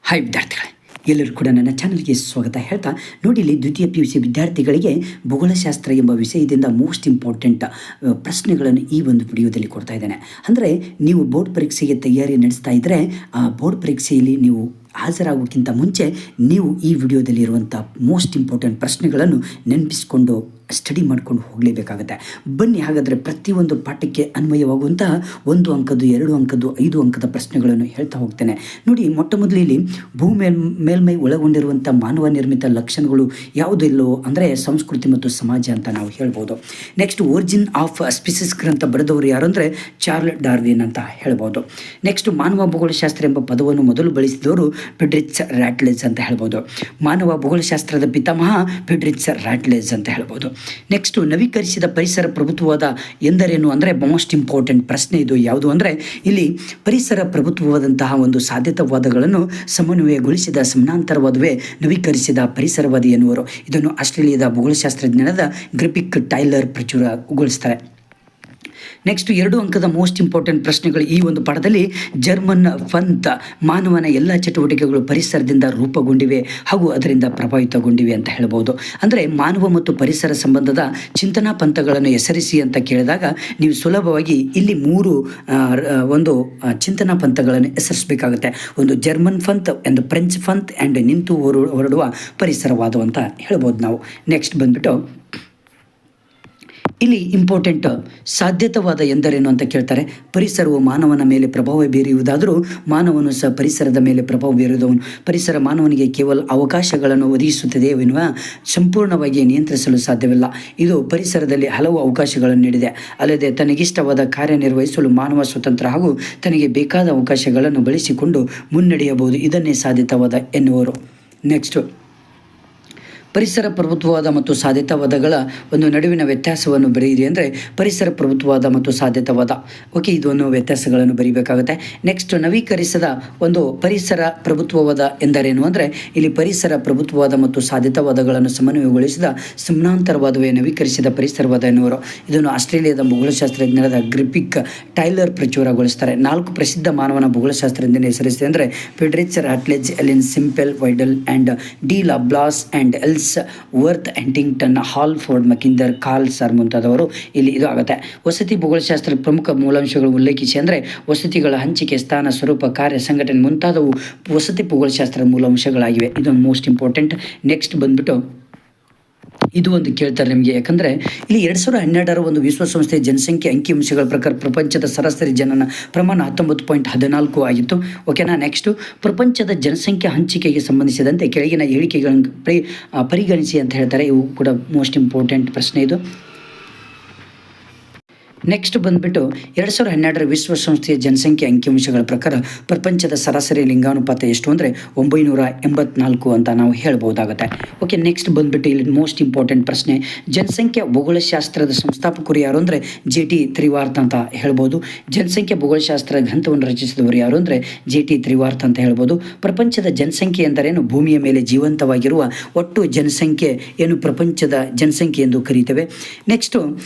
Hi ವಿದ್ಯಾರ್ಥಿಗಳೇ, ಎಲ್ಲರೂ ಕೂಡ ನನ್ನ ಚಾನಲ್ಗೆ ಸ್ವಾಗತ ಹೇಳ್ತಾ ನೋಡಿ, ಇಲ್ಲಿ ದ್ವಿತೀಯ PUC ವಿದ್ಯಾರ್ಥಿಗಳಿಗೆ ಭೂಗೋಳಶಾಸ್ತ್ರ ಎಂಬ ವಿಷಯದಿಂದ ಮೋಸ್ಟ್ ಇಂಪಾರ್ಟೆಂಟ್ ಪ್ರಶ್ನೆಗಳನ್ನು ಈ ಒಂದು ವಿಡಿಯೋದಲ್ಲಿ ಕೊಡ್ತಾ ಇದ್ದೇನೆ. ಅಂದರೆ ನೀವು ಬೋರ್ಡ್ ಪರೀಕ್ಷೆಗೆ ತಯಾರಿ ನಡೆಸ್ತಾ ಇದ್ದರೆ ಆ ಬೋರ್ಡ್ ಪರೀಕ್ಷೆಯಲ್ಲಿ ನೀವು ಹಾಜರಾಗೋಕ್ಕಿಂತ ಮುಂಚೆ ನೀವು ಈ ವಿಡಿಯೋದಲ್ಲಿರುವಂಥ ಮೋಸ್ಟ್ ಇಂಪಾರ್ಟೆಂಟ್ ಪ್ರಶ್ನೆಗಳನ್ನು ನೆನಪಿಸಿಕೊಂಡು ಸ್ಟಡಿ ಮಾಡ್ಕೊಂಡು ಹೋಗಲೇಬೇಕಾಗುತ್ತೆ. ಬನ್ನಿ ಹಾಗಾದರೆ ಪ್ರತಿಯೊಂದು ಪಾಠಕ್ಕೆ ಅನ್ವಯವಾಗುವಂತಹ 1 ಅಂಕದ್ದು 2 ಅಂಕದ್ದು 5 ಅಂಕದ ಪ್ರಶ್ನೆಗಳನ್ನು ಹೇಳ್ತಾ ಹೋಗ್ತೇನೆ. ನೋಡಿ, ಮೊಟ್ಟ ಮೊದಲು ಇಲ್ಲಿ ಮೇಲ್ಮೈ ಒಳಗೊಂಡಿರುವಂಥ ಮಾನವ ನಿರ್ಮಿತ ಲಕ್ಷಣಗಳು ಯಾವುದಿಲ್ಲೋ ಅಂದರೆ ಸಂಸ್ಕೃತಿ ಮತ್ತು ಸಮಾಜ ಅಂತ ನಾವು ಹೇಳ್ಬೋದು. ನೆಕ್ಸ್ಟ್, ಒರಿಜಿನ್ ಆಫ್ ಸ್ಪೀಸಿಸ್ ಗ್ರಂಥ ಬರೆದವರು ಯಾರು ಅಂದರೆ ಚಾರ್ಲ್ಸ್ ಡಾರ್ವಿನ್ ಅಂತ ಹೇಳ್ಬೋದು. ನೆಕ್ಸ್ಟ್, ಮಾನವ ಭೂಗೋಳಶಾಸ್ತ್ರ ಎಂಬ ಪದವನ್ನು ಮೊದಲು ಬಳಸಿದವರು ಫ್ರೆಡ್ರಿಕ್ ರಾಟ್ಲೆಸ್ ಅಂತ ಹೇಳ್ಬೋದು. ಮಾನವ ಭೂಗೋಳಶಾಸ್ತ್ರದ ಪಿತಾಮಹ ಫ್ರೆಡ್ರಿಕ್ ರಾಟ್ಲೆಸ್ ಅಂತ ಹೇಳ್ಬೋದು. ನೆಕ್ಸ್ಟು, ನವೀಕರಿಸಿದ ಪರಿಸರ ಪ್ರಭುತ್ವವಾದ ಎಂದರೇನು ಅಂದರೆ ಮೋಸ್ಟ್ ಇಂಪಾರ್ಟೆಂಟ್ ಪ್ರಶ್ನೆ ಇದು. ಯಾವುದು ಅಂದರೆ ಇಲ್ಲಿ ಪರಿಸರ ಪ್ರಭುತ್ವವಾದಂತಹ ಒಂದು ಸಾಧ್ಯತಾವಾದಗಳನ್ನು ಸಮನ್ವಯಗೊಳಿಸಿದ ಸಮಾನಾಂತರವಾದವೇ ನವೀಕರಿಸಿದ ಪರಿಸರವಾದಿ ಎನ್ನುವರು. ಇದನ್ನು ಆಸ್ಟ್ರೇಲಿಯಾದ ಭೂಗೋಳಶಾಸ್ತ್ರಜ್ಞರಾದ ಗ್ರಿಫಿತ್ ಟೈಲರ್ ಪ್ರಚುರಗೊಳಿಸ್ತಾರೆ. ನೆಕ್ಸ್ಟ್, 2 ಅಂಕದ ಮೋಸ್ಟ್ ಇಂಪಾರ್ಟೆಂಟ್ ಪ್ರಶ್ನೆಗಳು ಈ ಒಂದು ಪಾಠದಲ್ಲಿ. ಜರ್ಮನ್ ಪಂಥ ಮಾನವನ ಎಲ್ಲ ಚಟುವಟಿಕೆಗಳು ಪರಿಸರದಿಂದ ರೂಪುಗೊಂಡಿವೆ ಹಾಗೂ ಅದರಿಂದ ಪ್ರಭಾವಿತಗೊಂಡಿವೆ ಅಂತ ಹೇಳ್ಬೋದು. ಅಂದರೆ ಮಾನವ ಮತ್ತು ಪರಿಸರ ಸಂಬಂಧದ ಚಿಂತನಾ ಪಂಥಗಳನ್ನು ಹೆಸರಿಸಿ ಅಂತ ಕೇಳಿದಾಗ ನೀವು ಸುಲಭವಾಗಿ ಇಲ್ಲಿ 3 ಒಂದು ಚಿಂತನಾ ಪಂಥಗಳನ್ನು ಹೆಸರಿಸಬೇಕಾಗುತ್ತೆ. ಒಂದು ಜರ್ಮನ್ ಪಂಥ್, ಒಂದು ಫ್ರೆಂಚ್ ಪಂಥ್ ಆ್ಯಂಡ್ ನಿಂತು ಹೊರಡುವ ಪರಿಸರವಾದ ಅಂತ ಹೇಳ್ಬೋದು ನಾವು. ನೆಕ್ಸ್ಟ್ ಬಂದ್ಬಿಟ್ಟು ಇಲ್ಲಿ ಇಂಪಾರ್ಟೆಂಟ್ ಸಾಧ್ಯತಾವಾದ ಎಂದರೇನು ಅಂತ ಕೇಳ್ತಾರೆ. ಪರಿಸರವು ಮಾನವನ ಮೇಲೆ ಪ್ರಭಾವ ಬೀರುವುದಾದರೂ ಮಾನವನು ಸಹ ಪರಿಸರದ ಮೇಲೆ ಪ್ರಭಾವ ಬೀರುವುದವನು. ಪರಿಸರ ಮಾನವನಿಗೆ ಕೇವಲ ಅವಕಾಶಗಳನ್ನು ಒದಗಿಸುತ್ತದೆ ಎನ್ನುವ ಸಂಪೂರ್ಣವಾಗಿ ನಿಯಂತ್ರಿಸಲು ಸಾಧ್ಯವಿಲ್ಲ. ಇದು ಪರಿಸರದಲ್ಲಿ ಹಲವು ಅವಕಾಶಗಳನ್ನು ನೀಡಿದೆ. ಅಲ್ಲದೆ ತನಗಿಷ್ಟವಾದ ಕಾರ್ಯನಿರ್ವಹಿಸಲು ಮಾನವ ಸ್ವತಂತ್ರ ಹಾಗೂ ತನಗೆ ಬೇಕಾದ ಅವಕಾಶಗಳನ್ನು ಬಳಸಿಕೊಂಡು ಮುನ್ನಡೆಯಬಹುದು. ಇದನ್ನೇ ಸಾಧ್ಯತಾವಾದ ಎನ್ನುವರು. ನೆಕ್ಸ್ಟು, ಪರಿಸರ ಪ್ರಭುತ್ವವಾದ ಮತ್ತು ಸಾಧ್ಯತಾವಾದಗಳ ಒಂದು ನಡುವಿನ ವ್ಯತ್ಯಾಸವನ್ನು ಬರೆಯಿರಿ ಅಂದರೆ ಪರಿಸರ ಪ್ರಭುತ್ವವಾದ ಮತ್ತು ಸಾಧ್ಯತಾವಾದ. ಓಕೆ, ಇದನ್ನು ವ್ಯತ್ಯಾಸಗಳನ್ನು ಬರೀಬೇಕಾಗುತ್ತೆ. ನೆಕ್ಸ್ಟ್, ನವೀಕರಿಸದ ಒಂದು ಪರಿಸರ ಪ್ರಭುತ್ವವಾದ ಎಂದರೇನು ಅಂದರೆ ಇಲ್ಲಿ ಪರಿಸರ ಪ್ರಭುತ್ವವಾದ ಮತ್ತು ಸಾಧ್ಯತಾವಾದಗಳನ್ನು ಸಮನ್ವಯಗೊಳಿಸಿದ ಸಮಾನಾಂತರವಾದವೇ ನವೀಕರಿಸಿದ ಪರಿಸರವಾದ ಎನ್ನುವರು. ಇದನ್ನು ಆಸ್ಟ್ರೇಲಿಯಾದ ಭೂಗೋಳಶಾಸ್ತ್ರಜ್ಞರಾದ ಗ್ರಿಫಿತ್ ಟೈಲರ್ ಪ್ರಚುರಗೊಳಿಸ್ತಾರೆ. 4 ಪ್ರಸಿದ್ಧ ಮಾನವನ ಭೂಗೋಳಶಾಸ್ತ್ರಜ್ಞನ ಹೆಸರಿಸಿದೆ ಅಂದರೆ Friedrich Ratzel, Ellen Semple, Vidal and de Lablache and Ellsworth, Huntington, Halford, Mackinder, Carl Sauer ಮುಂತಾದವರು ಇಲ್ಲಿ ಇದು ಆಗುತ್ತೆ. ವಸತಿ ಭೂಗೋಳಶಾಸ್ತ್ರದ ಪ್ರಮುಖ ಮೂಲಾಂಶಗಳು ಉಲ್ಲೇಖಿಸಿ ಅಂದರೆ ವಸತಿಗಳ ಹಂಚಿಕೆ, ಸ್ಥಾನ, ಸ್ವರೂಪ, ಕಾರ್ಯ, ಸಂಘಟನೆ ಮುಂತಾದವು ವಸತಿ ಭೂಗೋಳಶಾಸ್ತ್ರದ ಮೂಲಾಂಶಗಳಾಗಿವೆ. ಇದೊಂದು ಮೋಸ್ಟ್ ಇಂಪಾರ್ಟೆಂಟ್. ನೆಕ್ಸ್ಟ್ ಬಂದ್ಬಿಟ್ಟು ಇದು ಒಂದು ಕೇಳ್ತಾರೆ ನಿಮಗೆ, ಯಾಕಂದರೆ ಇಲ್ಲಿ 2012 ಒಂದು ವಿಶ್ವಸಂಸ್ಥೆಯ ಜನಸಂಖ್ಯೆ ಅಂಕಿಅಂಶಗಳ ಪ್ರಕಾರ ಪ್ರಪಂಚದ ಸರಾಸರಿ ಜನನ ಪ್ರಮಾಣ 19.14 ಆಗಿತ್ತು. ಓಕೆನಾ. ನೆಕ್ಸ್ಟು, ಪ್ರಪಂಚದ ಜನಸಂಖ್ಯೆ ಹಂಚಿಕೆಗೆ ಸಂಬಂಧಿಸಿದಂತೆ ಕೆಳಗಿನ ಹೇಳಿಕೆಗಳನ್ನು ಪರಿಗಣಿಸಿ ಅಂತ ಹೇಳ್ತಾರೆ. ಇವು ಕೂಡ ಮೋಸ್ಟ್ ಇಂಪಾರ್ಟೆಂಟ್ ಪ್ರಶ್ನೆ ಇದು. ನೆಕ್ಸ್ಟ್ ಬಂದುಬಿಟ್ಟು 2012 ವಿಶ್ವಸಂಸ್ಥೆಯ ಜನಸಂಖ್ಯೆ ಅಂಕಿಅಂಶಗಳ ಪ್ರಕಾರ ಪ್ರಪಂಚದ ಸರಾಸರಿ ಲಿಂಗಾನುಪಾತ ಎಷ್ಟು ಅಂದರೆ 984 ಅಂತ ನಾವು ಹೇಳ್ಬೋದಾಗುತ್ತೆ. ಓಕೆ, ನೆಕ್ಸ್ಟ್ ಬಂದುಬಿಟ್ಟು ಇಲ್ಲಿ ಮೋಸ್ಟ್ ಇಂಪಾರ್ಟೆಂಟ್ ಪ್ರಶ್ನೆ. ಜನಸಂಖ್ಯಾ ಭೂಗೋಳಶಾಸ್ತ್ರದ ಸಂಸ್ಥಾಪಕರು ಯಾರು ಅಂದರೆ JT ತ್ರಿವಾರ್ತ್ ಅಂತ ಹೇಳ್ಬೋದು. ಜನಸಂಖ್ಯಾ ಭೂಗೋಳಶಾಸ್ತ್ರ ಗ್ರಂಥವನ್ನು ರಚಿಸಿದವರು ಯಾರು ಅಂದರೆ JT ತ್ರಿವಾರ್ತ್ ಅಂತ ಹೇಳ್ಬೋದು. ಪ್ರಪಂಚದ ಜನಸಂಖ್ಯೆ ಎಂದರೇನು? ಭೂಮಿಯ ಮೇಲೆ ಜೀವಂತವಾಗಿರುವ ಒಟ್ಟು ಜನಸಂಖ್ಯೆ ಏನು ಪ್ರಪಂಚದ ಜನಸಂಖ್ಯೆ ಎಂದು ಕರೀತೇವೆ. ನೆಕ್ಸ್ಟು,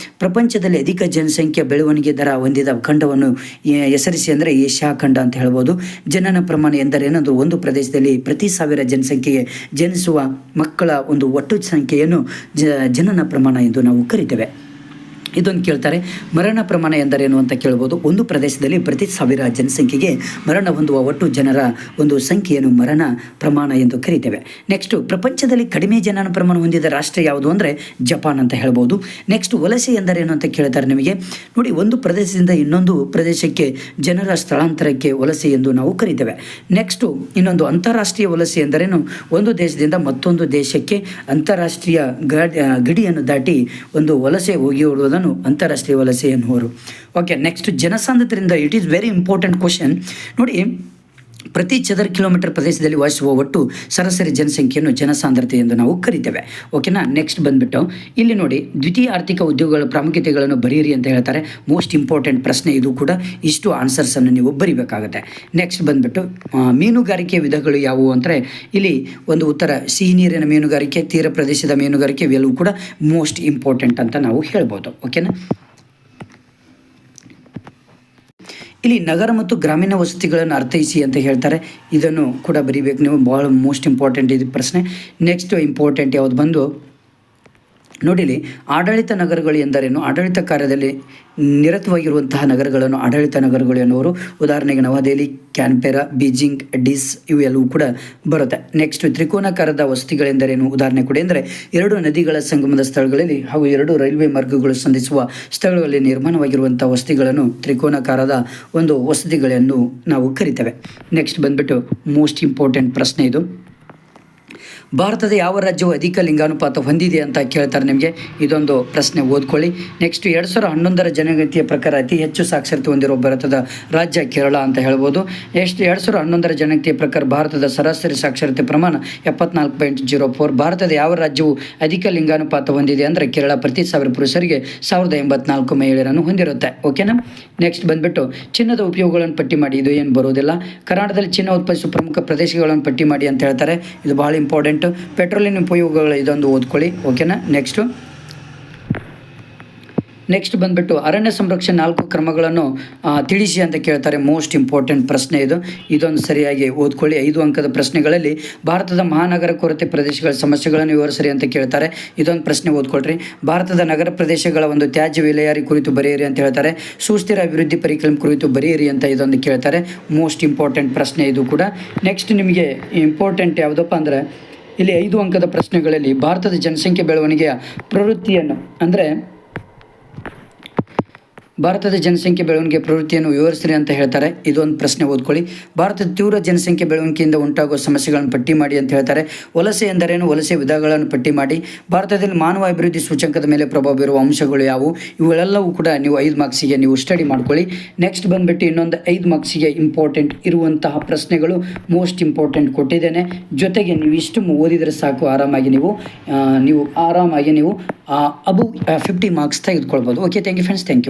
ಪ್ರಪಂಚದಲ್ಲಿ ಅಧಿಕ ಜನಸಂಖ್ಯೆ ಬೆಳವಣಿಗೆ ದರ ಹೊಂದಿದ ಖಂಡವನ್ನು ಹೆಸರಿಸಿ ಅಂದರೆ ಏಷ್ಯಾ ಖಂಡ ಅಂತ ಹೇಳ್ಬೋದು. ಜನನ ಪ್ರಮಾಣ ಎಂದರೇನಂದ್ರೆ ಒಂದು ಪ್ರದೇಶದಲ್ಲಿ ಪ್ರತಿ 1000 ಜನಸಂಖ್ಯೆಗೆ ಜನಿಸುವ ಮಕ್ಕಳ ಒಂದು ಒಟ್ಟು ಸಂಖ್ಯೆಯನ್ನು ಜನನ ಪ್ರಮಾಣ ಎಂದು ನಾವು ಕರಿತೇವೆ. ಇದೊಂದು ಕೇಳ್ತಾರೆ. ಮರಣ ಪ್ರಮಾಣ ಎಂದರೇನು ಅಂತ ಕೇಳ್ಬೋದು. ಒಂದು ಪ್ರದೇಶದಲ್ಲಿ ಪ್ರತಿ 1000 ಜನಸಂಖ್ಯೆಗೆ ಮರಣ ಹೊಂದುವ ಒಟ್ಟು ಜನರ ಒಂದು ಸಂಖ್ಯೆಯನ್ನು ಮರಣ ಪ್ರಮಾಣ ಎಂದು ಕರಿತೇವೆ. ನೆಕ್ಸ್ಟು, ಪ್ರಪಂಚದಲ್ಲಿ ಕಡಿಮೆ ಜನನ ಪ್ರಮಾಣ ಹೊಂದಿದ ರಾಷ್ಟ್ರ ಯಾವುದು ಅಂದರೆ ಜಪಾನ್ ಅಂತ ಹೇಳ್ಬೋದು. ನೆಕ್ಸ್ಟ್, ವಲಸೆ ಎಂದರೇನು ಅಂತ ಕೇಳ್ತಾರೆ ನಿಮಗೆ. ನೋಡಿ, ಒಂದು ಪ್ರದೇಶದಿಂದ ಇನ್ನೊಂದು ಪ್ರದೇಶಕ್ಕೆ ಜನರ ಸ್ಥಳಾಂತರಕ್ಕೆ ವಲಸೆ ಎಂದು ನಾವು ಕರಿತೇವೆ. ನೆಕ್ಸ್ಟು, ಇನ್ನೊಂದು ಅಂತಾರಾಷ್ಟ್ರೀಯ ವಲಸೆ ಎಂದರೇನು? ಒಂದು ದೇಶದಿಂದ ಮತ್ತೊಂದು ದೇಶಕ್ಕೆ ಅಂತಾರಾಷ್ಟ್ರೀಯ ಗಡಿಯನ್ನು ದಾಟಿ ಒಂದು ವಲಸೆ ಹೋಗಿರುವುದನ್ನು ಅಂತಾರಾಷ್ಟ್ರೀಯ ವಲಸೆ ಎನ್ನುವರು. ಓಕೆ, ನೆಕ್ಸ್ಟ್, ಜನಸಾಂದ್ರತೆಯಿಂದ it is very important question. ನೋಡಿ, ಪ್ರತಿ ಚದರ ಕಿಲೋಮೀಟರ್ ಪ್ರದೇಶದಲ್ಲಿ ವಾಸಿಸುವ ಒಟ್ಟು ಸರಾಸರಿ ಜನಸಂಖ್ಯೆಯನ್ನು ಜನಸಾಂದ್ರತೆ ಎಂದು ನಾವು ಕರಿತೇವೆ. ಓಕೆನಾ. ನೆಕ್ಸ್ಟ್ ಬಂದುಬಿಟ್ಟು ಇಲ್ಲಿ ನೋಡಿ, ದ್ವಿತೀಯ ಆರ್ಥಿಕ ಉದ್ಯೋಗಗಳ ಪ್ರಾಮುಖ್ಯತೆಗಳನ್ನು ಬರೆಯಿರಿ ಅಂತ ಹೇಳ್ತಾರೆ. ಮೋಸ್ಟ್ ಇಂಪಾರ್ಟೆಂಟ್ ಪ್ರಶ್ನೆ ಇದು ಕೂಡ. ಇಷ್ಟು ಆನ್ಸರ್ಸನ್ನು ನೀವು ಬರಿಬೇಕಾಗುತ್ತೆ. ನೆಕ್ಸ್ಟ್ ಬಂದುಬಿಟ್ಟು ಮೀನುಗಾರಿಕೆ ವಿಧಗಳು ಯಾವುವು ಅಂದರೆ ಇಲ್ಲಿ ಒಂದು ಉತ್ತರ ಸಿಹಿ ನೀರಿನ ಮೀನುಗಾರಿಕೆ, ತೀರ ಪ್ರದೇಶದ ಮೀನುಗಾರಿಕೆ ಇವೆಲ್ಲವೂ ಕೂಡ ಮೋಸ್ಟ್ ಇಂಪಾರ್ಟೆಂಟ್ ಅಂತ ನಾವು ಹೇಳ್ಬೋದು. ಓಕೆನಾ. ಇಲ್ಲಿ ನಗರ ಮತ್ತು ಗ್ರಾಮೀಣ ವಸತಿಗಳನ್ನು ಅರ್ಥೈಸಿ ಅಂತ ಹೇಳ್ತಾರೆ. ಇದನ್ನು ಕೂಡ ಬರೀಬೇಕು ನೀವು, ಭಾಳ ಮೋಸ್ಟ್ ಇಂಪಾರ್ಟೆಂಟ್ ಇದು ಪ್ರಶ್ನೆ. ನೆಕ್ಸ್ಟ್ ಇಂಪಾರ್ಟೆಂಟ್ ಯಾವುದು ಬಂದು ನೋಡಿಲಿ, ಆಡಳಿತ ನಗರಗಳು ಎಂದರೇನು? ಆಡಳಿತ ಕಾರ್ಯದಲ್ಲಿ ನಿರತವಾಗಿರುವಂತಹ ನಗರಗಳನ್ನು ಆಡಳಿತ ನಗರಗಳು ಎನ್ನುವರು. ಉದಾಹರಣೆಗೆ ನವದೆಹಲಿ, ಕ್ಯಾನ್ಬೆರಾ, ಬೀಜಿಂಗ್, ಡಿಸ್ ಇವೆಲ್ಲವೂ ಕೂಡ ಬರುತ್ತೆ. ನೆಕ್ಸ್ಟ್ ತ್ರಿಕೋನಾಕಾರದ ವಸತಿಗಳೆಂದರೇನು? ಉದಾಹರಣೆ ಕೊಡಿ ಅಂದರೆ ಎರಡು ನದಿಗಳ ಸಂಗಮದ ಸ್ಥಳಗಳಲ್ಲಿ ಹಾಗೂ ಎರಡು ರೈಲ್ವೆ ಮಾರ್ಗಗಳು ಸಂಧಿಸುವ ಸ್ಥಳಗಳಲ್ಲಿ ನಿರ್ಮಾಣವಾಗಿರುವಂಥ ವಸತಿಗಳನ್ನು ತ್ರಿಕೋನಾಕಾರದ ಒಂದು ವಸತಿಗಳೆಂದು ನಾವು ಕರಿತೇವೆ. ನೆಕ್ಸ್ಟ್ ಬಂದ್ಬಿಟ್ಟು ಮೋಸ್ಟ್ ಇಂಪಾರ್ಟೆಂಟ್ ಪ್ರಶ್ನೆ ಇದು. ಭಾರತದ ಯಾವ ರಾಜ್ಯವು ಅಧಿಕ ಲಿಂಗಾನುಪಾತ ಹೊಂದಿದೆ ಅಂತ ಕೇಳ್ತಾರೆ ನಿಮಗೆ. ಇದೊಂದು ಪ್ರಶ್ನೆ ಓದ್ಕೊಳ್ಳಿ. ನೆಕ್ಸ್ಟ್ 2011 ಜನಗಣತಿಯ ಪ್ರಕಾರ ಅತಿ ಹೆಚ್ಚು ಸಾಕ್ಷರತೆ ಹೊಂದಿರುವ ಭಾರತದ ರಾಜ್ಯ ಕೇರಳ ಅಂತ ಹೇಳ್ಬೋದು. ನೆಕ್ಸ್ಟ್ 2011 ಜನಗಣತಿಯ ಪ್ರಕಾರ ಭಾರತದ ಸರಾಸರಿ ಸಾಕ್ಷರತೆ ಪ್ರಮಾಣ 74.04. ಭಾರತದ ಯಾವ ರಾಜ್ಯವು ಅಧಿಕ ಲಿಂಗಾನುಪಾತ ಹೊಂದಿದೆ ಅಂದರೆ ಕೇರಳ. ಪ್ರತಿ 1000 ಪುರುಷರಿಗೆ 1084 ಮಹಿಳೆಯರನ್ನು ಹೊಂದಿರುತ್ತೆ. ಓಕೆನಾ. ನೆಕ್ಸ್ಟ್ ಬಂದ್ಬಿಟ್ಟು ಚಿನ್ನದ ಉಪಯೋಗಗಳನ್ನು ಪಟ್ಟಿ ಮಾಡಿ. ಇದು ಏನು ಬರೋದಿಲ್ಲ. ಕರ್ನಾಟಕದಲ್ಲಿ ಚಿನ್ನ ಉತ್ಪಾದಿಸುವ ಪ್ರಮುಖ ಪ್ರದೇಶಗಳನ್ನು ಪಟ್ಟಿ ಮಾಡಿ ಅಂತ ಹೇಳ್ತಾರೆ. ಇದು ಬಹಳ ಇಂಪಾರ್ಟೆಂಟ್. ಪೆಟ್ರೋಲಿಯಂ ಉಪಯೋಗಗಳು ಇದೊಂದು ಓದ್ಕೊಳ್ಳಿ. ಓಕೆನಾ. ನೆಕ್ಸ್ಟ್ ಬಂದ್ಬಿಟ್ಟು ಅರಣ್ಯ ಸಂರಕ್ಷಣೆ 4 ಕ್ರಮಗಳನ್ನು ತಿಳಿಸಿ ಅಂತ ಕೇಳ್ತಾರೆ. ಮೋಸ್ಟ್ ಇಂಪಾರ್ಟೆಂಟ್ ಪ್ರಶ್ನೆ ಇದು. ಇದೊಂದು ಸರಿಯಾಗಿ ಓದ್ಕೊಳ್ಳಿ. 5 ಅಂಕದ ಪ್ರಶ್ನೆಗಳಲ್ಲಿ ಭಾರತದ ಮಹಾನಗರ ಕೊರತೆ ಪ್ರದೇಶಗಳ ಸಮಸ್ಯೆಗಳನ್ನು ವಿವರಿಸಿರಿ ಅಂತ ಕೇಳ್ತಾರೆ. ಇದೊಂದು ಪ್ರಶ್ನೆ ಓದ್ಕೊಳ್ರಿ. ಭಾರತದ ನಗರ ಪ್ರದೇಶಗಳ ಒಂದು ತ್ಯಾಜ್ಯ ವಿಲೇವಾರಿ ಕುರಿತು ಬರೆಯಿರಿ ಅಂತ ಹೇಳ್ತಾರೆ. ಸುಸ್ಥಿರ ಅಭಿವೃದ್ಧಿ ಪರಿಕಲ್ಪನೆ ಕುರಿತು ಬರೆಯಿರಿ ಅಂತ ಇದೊಂದು ಕೇಳ್ತಾರೆ. ಮೋಸ್ಟ್ ಇಂಪಾರ್ಟೆಂಟ್ ಪ್ರಶ್ನೆ ಇದು ಕೂಡ. ನೆಕ್ಸ್ಟ್ ನಿಮಗೆ ಇಂಪಾರ್ಟೆಂಟ್ ಯಾವುದಪ್ಪ ಅಂದರೆ ಇಲ್ಲಿ 5 ಅಂಕದ ಪ್ರಶ್ನೆಗಳಲ್ಲಿ ಭಾರತದ ಜನಸಂಖ್ಯೆ ಬೆಳವಣಿಗೆಯ ಪ್ರವೃತ್ತಿಯನ್ನು ಅಂದರೆ ಭಾರತದ ಜನಸಂಖ್ಯೆ ಬೆಳವಣಿಗೆ ಪ್ರವೃತ್ತಿಯನ್ನು ವಿವರಿಸಿರಿ ಅಂತ ಹೇಳ್ತಾರೆ. ಇದೊಂದು ಪ್ರಶ್ನೆ ಓದ್ಕೊಳ್ಳಿ. ಭಾರತದ ತೀವ್ರ ಜನಸಂಖ್ಯೆ ಬೆಳವಣಿಗೆಯಿಂದ ಉಂಟಾಗುವ ಸಮಸ್ಯೆಗಳನ್ನು ಪಟ್ಟಿ ಮಾಡಿ ಅಂತ ಹೇಳ್ತಾರೆ. ವಲಸೆ ಎಂದರೇನು? ವಲಸೆ ವಿಧಗಳನ್ನು ಪಟ್ಟಿ ಮಾಡಿ. ಭಾರತದಲ್ಲಿ ಮಾನವ ಅಭಿವೃದ್ಧಿ ಸೂಚಕದ ಮೇಲೆ ಪ್ರಭಾವ ಬೀರುವ ಅಂಶಗಳು ಯಾವುವು? ಇವುಗಳೆಲ್ಲವೂ ಕೂಡ ನೀವು 5 ಮಾರ್ಕ್ಸಿಗೆ ನೀವು ಸ್ಟಡಿ ಮಾಡ್ಕೊಳ್ಳಿ. ನೆಕ್ಸ್ಟ್ ಬಂದುಬಿಟ್ಟು ಇನ್ನೊಂದು 5 ಮಾರ್ಕ್ಸಿಗೆ ಇಂಪಾರ್ಟೆಂಟ್ ಇರುವಂತಹ ಪ್ರಶ್ನೆಗಳು ಮೋಸ್ಟ್ ಇಂಪಾರ್ಟೆಂಟ್ ಕೊಟ್ಟಿದ್ದೇನೆ. ಜೊತೆಗೆ ನೀವು ಇಷ್ಟು ಓದಿದರೆ ಸಾಕು, ಆರಾಮಾಗಿ ನೀವು ಅಬು 50 ಮಾರ್ಕ್ಸ್ ತೆಗೆದುಕೊಳ್ಬೋದು. Okay, thank you friends, thank you.